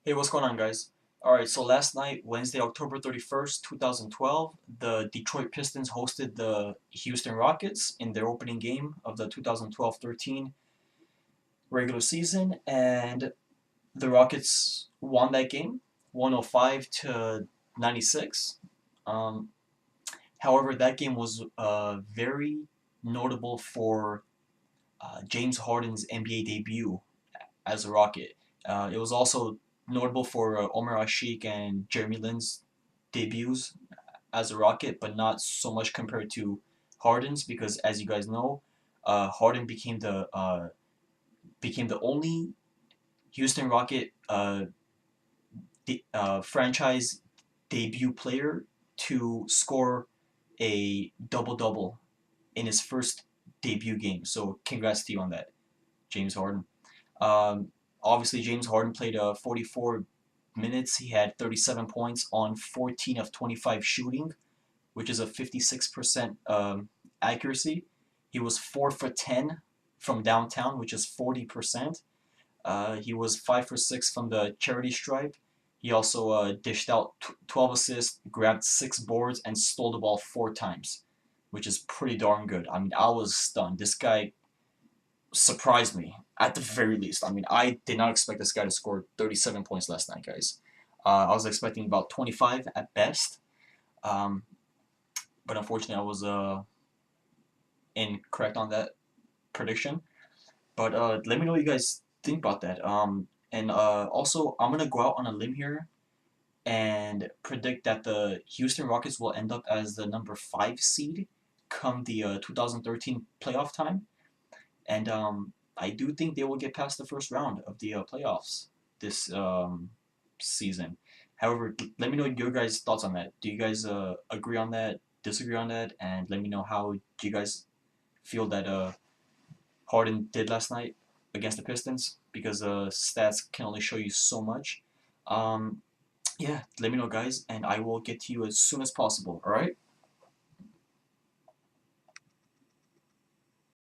Hey, what's going on, guys? Alright, so last night, Wednesday, October 31st, 2012, the Detroit Pistons hosted the Houston Rockets in their opening game of the 2012-13 regular season, and the Rockets won that game, 105 to 96. Um, However, that game was very notable for James Harden's NBA debut as a Rocket. It was also notable for Omar Ashik and Jeremy Lin's debuts as a Rocket, but not so much compared to Harden's because, as you guys know, Harden became the only Houston Rocket franchise debut player to score a double double in his first debut game. So congrats to you on that, James Harden. Um, Obviously, James Harden played 44 minutes. He had 37 points on 14 of 25 shooting, which is a 56% accuracy. He was 4 for 10 from downtown, which is 40%. He was 5 for 6 from the charity stripe. He also dished out 12 assists, grabbed 6 boards, and stole the ball 4 times, which is pretty darn good. I mean, I was stunned. This guy surprised me at the very least. I mean, I did not expect this guy to score 37 points last night, guys. I was expecting about 25 at best, um, but unfortunately, I was incorrect on that prediction. But let me know what you guys think about that. And also, I'm gonna go out on a limb here and predict that the Houston Rockets will end up as the number 5 seed come the 2013 playoff time. And I do think they will get past the first round of the playoffs this season. However, let me know your guys' thoughts on that. Do you guys agree on that, disagree on that, and let me know how do you guys feel that Harden did last night against the Pistons because stats can only show you so much. Um, yeah, let me know, guys, and I will get to you as soon as possible. All right.